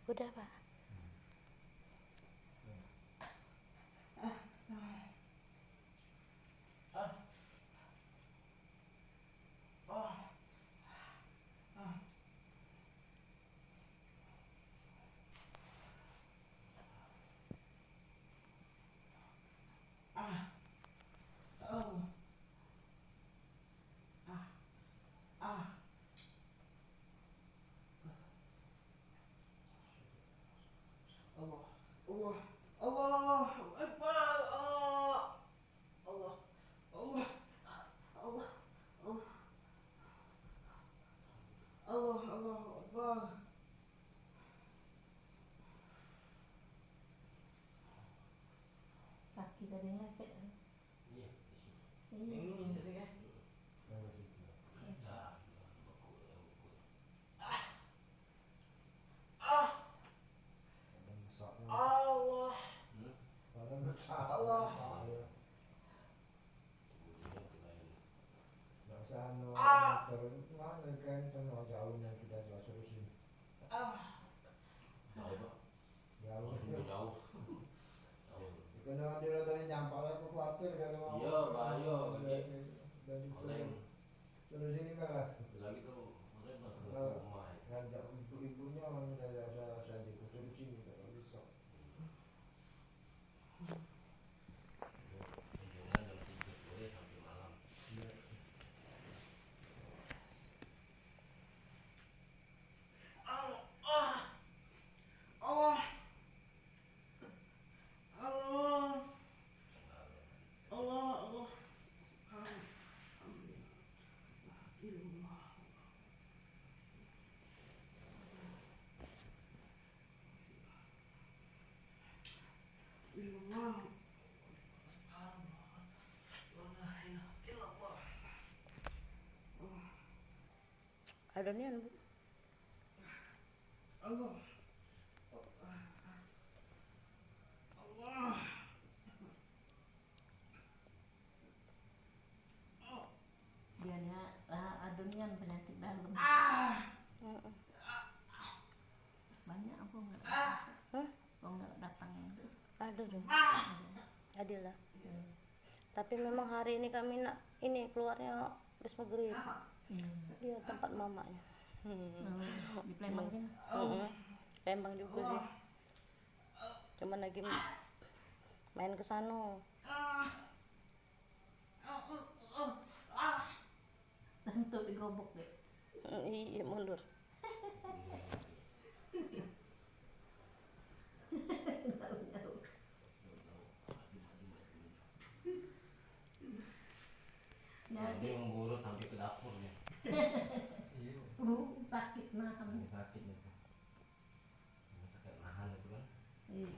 Udah, Pak. Kaki tadi ngesek. Iya. Ada nian, Bu. Biarnya ada nian penyakit dalam. Banyak aku nggak. Kok nggak datang itu? Ada dong. Adilah. Tapi memang hari ini kami nak ini keluarnya habis maghrib. Dia tempat mamanya. Di Palembang kan? Palembang juga sih. Cuman lagi main ke sana. Tentu digerobok deh. Iya, mundur. Dia menggurut sampai ke dapurnya. Sakit nahan. Sakit itu. Sakit nahan itu kan. Iya.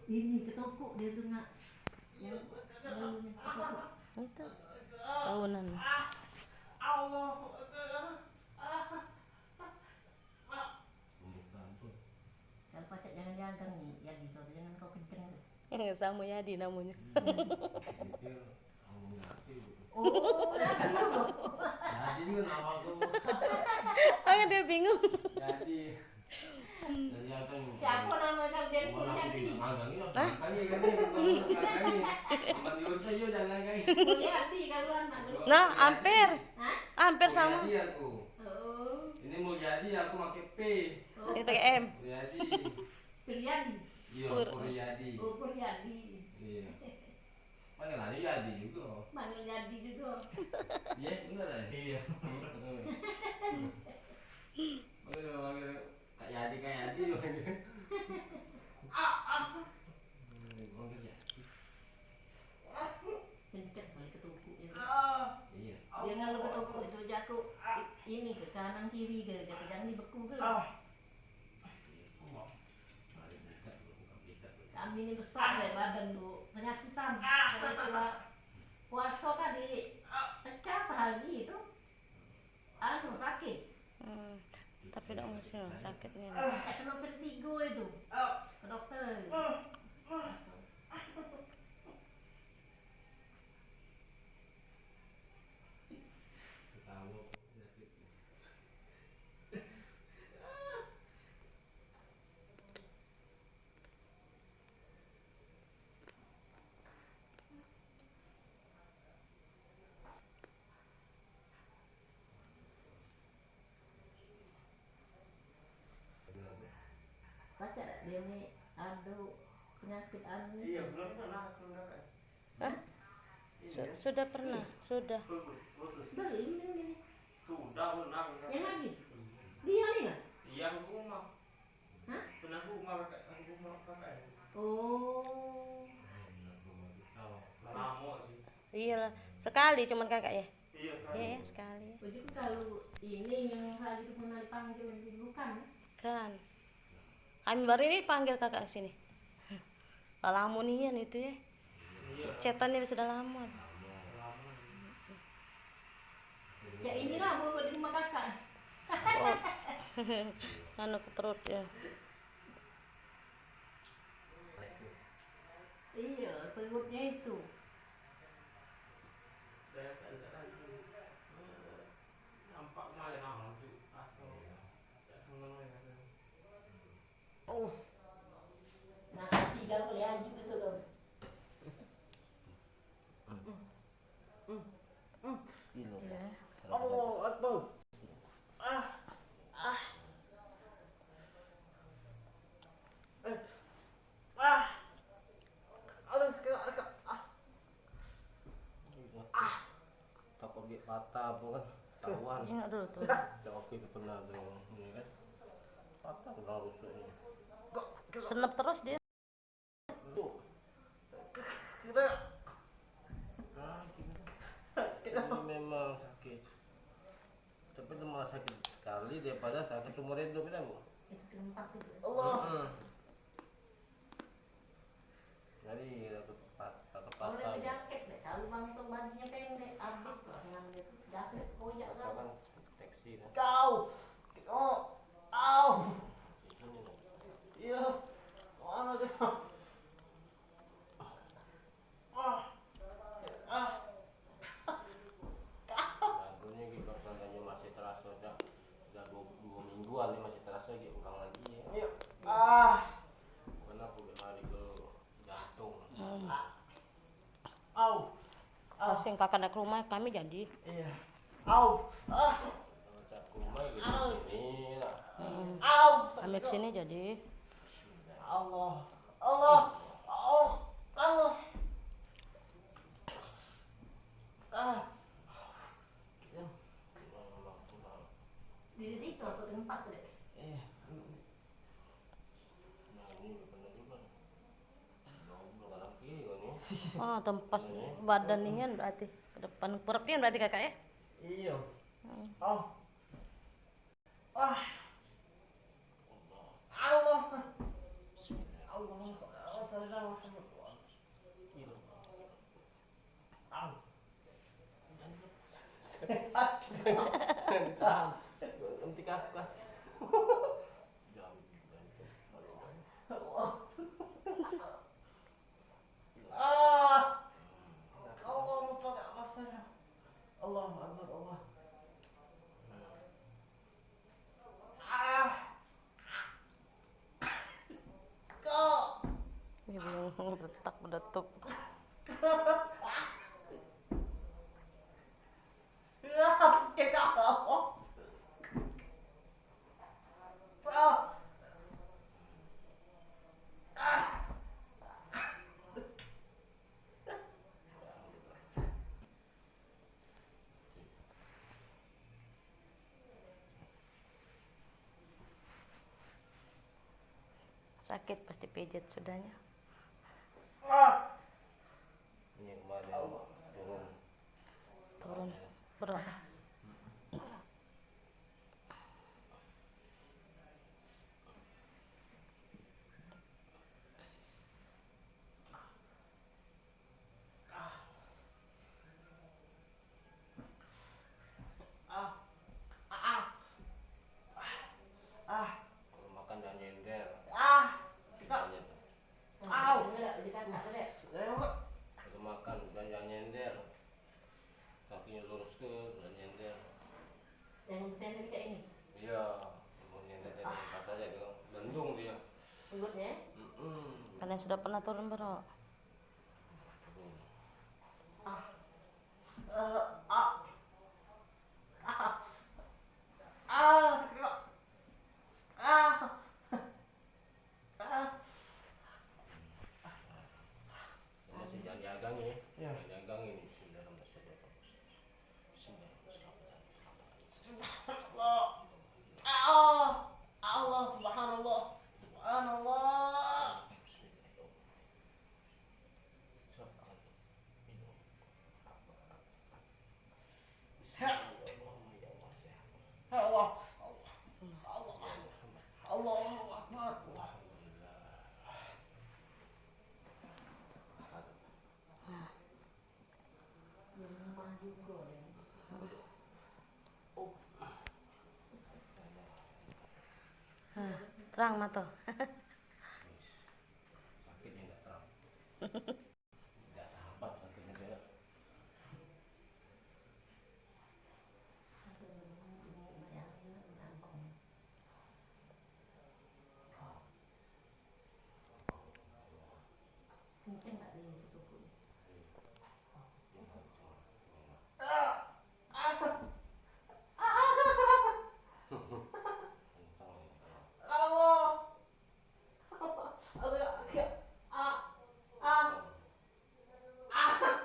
Ini ketopuk dia tuh nak. Itu tahunan. Pembukaan tuh. Kalau pacak jangan jagang nih, ya gitu, jangan kau kenceng. Sama Yadi namanya. Pikir kamu mati. Jadi juga nama aku. Dia bingung. Jadi akan. Siapa nama kalian? Jadi magangin apa? Kali kan ini kali. Mandiurnya yo jangan kali. Mulyadi kalau anak. Nah, hampir. Hah? Hampir sama. Mulyadi aku. Ini Mulyadi aku pakai P. Ini pakai M. Mulyadi. Mulyadi. Iya, Mulyadi. Mulyadi. Iya. Panggil aja Yadi juga. Manggil Yadi juga. Iya, enggak ada. Iya. Panggil Kak Yadi panggil. Panggil ya. Pencet balik ketopuk ini. Iya. Dia kalau ketopuk itu jatuh ini ke kanan kiri ke jangan dibeku ke. Kami ini besar ya badan tuh penyakitan. Kalau puasa tadi pecah sehari itu Tapi udah masih sakitnya. Kena vertigo itu. Ke dokter. Baca dia nih ada penyakit anu. Iya, belum pernah. Hah? Sudah pernah, sudah. Sudah ini. Sudah pernah. Yang lagi? Dia nih kan? Iya, rumah. Hah? Pernah rumah kakak. Oh. Lama sih. Iyalah, sekali cuman kakak ya. Iya, Iya ya, sekali. Begitu kalau ini yang hari itu pernah dipanggil dulu kan? Kan. Kami baru ini panggil kakak sini. Lamunian itu ya. Iya. Cetannya sudah lama. Ya inilah bawa di rumah kakak. Oh. Anu ke perut ya. Iya, perutnya itu. Nampak malah nama tu. Oh. Nah, tiga pelihan gitu loh. Ya. Allah Akbar. Aduh sakit. Takut dia patah apa kan? Tahuan. Ingat dulu tuh. Oke pernah dong, ini kan? Patah udah rusuknya. Senep terus dia. Tuh. Kita. Ini memang sakit. Tapi itu malah sakit sekali daripada sakit seumur hidup ya bu. Itu keempat itu. Jadi takut Kalau patah. dia jaket deh, kalau bang itu bajunya pendek, habis lah dengan dia tuh jaket koyak Kita kan. kan teksi kan. Kau, au, iya, mana kau? Lagunya gitu katanya masih terasa udah dua mingguan nih masih terasa gitu ulang lagi ya. Iya, Kenapa lari ke jantung? au, Pas yang kakak nak ke rumah kami jadi. iya, au, Saat ke rumah gitu di sini lah. au, Kami kesini jadi. Allah, Allah, Allah, Di situ aku tempat deh. iya, Nah ini benar juga. Belum kanan kiri kan ya. Oh, tempas badannya berarti ke depan perutnya berarti kakak ya. iya, au, Allah, Ditahan. Nanti kakas. Allah, Allah, kau. Ini belum berdetak berdetuk. Cái cậu. Sakit pasti pijat sudahnya. Ini kemarin turun. Turun berat. Kalian sudah pernah turun bro? Sakit kok. Ah. Ah. Masih jangan diagang ya. Iya. Jangan diagang ini. Bismillahirrahmanirrahim. Allah. Ah. Allah subhanallah. Subhanallah. Ya Allah. Allah. Allahu Akbar. Terang mata. Sakitnya enggak terang. Enggak sahabat sakitnya dia. Allah. Allah. Ah.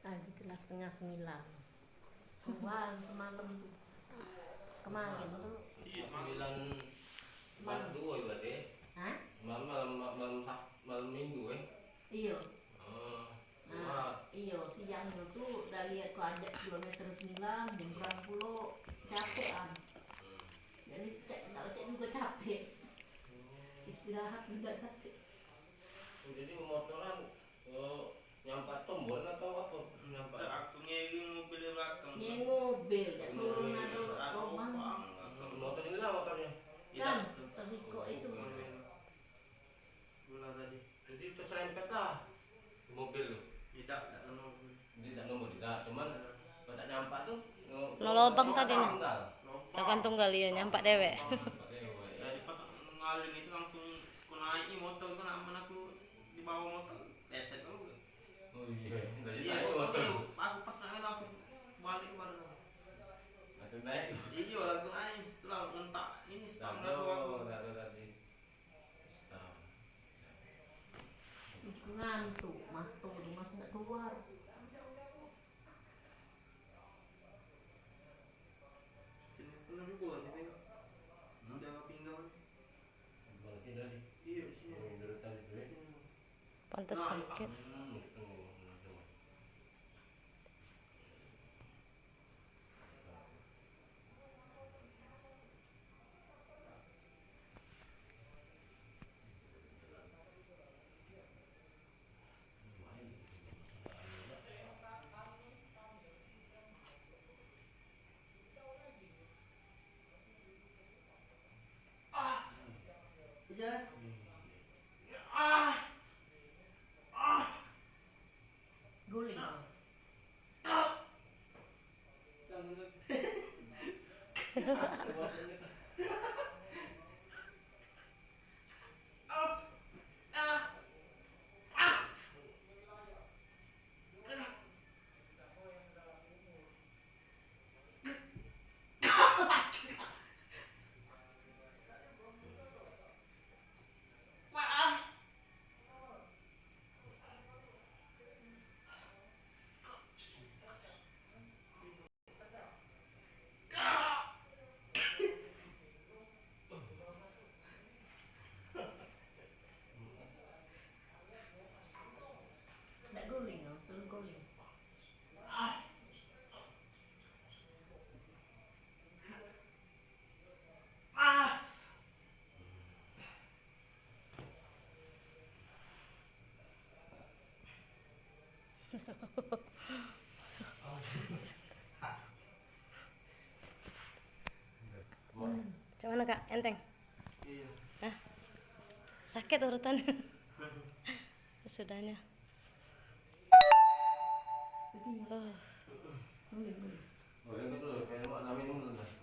Ah. Gitulah 8:30. Kemarin semalam tuh. Kemarin tuh. Malam dua ya berarti. Hah? Malam minggu ya. Iya. Nah, Iya, siang itu udah lihat kok ada kilometer 9, jam berapa puluh capek kan. Jadi cek juga capek. Istirahat juga capek. jadi motoran nyampak tombol atau apa? Nyampak Aku ngeging mobil belakang. Ini mobil, ya turun ada lubang. motor ini lah motornya. Kan, teriko itu. Bola tadi. Jadi terserempet lah di mobil tuh. Tidak nomor. Tidak nomor tidak, cuman pas tak nyampak tuh. Lobang tadi nih. Tanggal. Akan tunggal ya nyampak dewek. Jadi pas ngalim itu langsung ku naiki motor kan aman aku di bawah motor. Leset aku. Oh iya, dari Iya, naik motor. aku pas naik langsung balik kemana. Atau naik. Iya, langsung naik. Itu lah mentak ini stang Tahu, aku. tahu tadi. Tahu. Itu ngantuk, tuh masih nggak keluar. Sini pernah juga nih. Jaga pinggang. Baru sini tadi. Iya, sini. Oh, dari tadi tuh ya. Pantas sakit. Itu. Iya. Guling. Cuman kak, enteng? Iya. Hah? Sakit urutannya. Sudahnya. Oh. Oh, yang kedua, kayak mak minum dulu dah.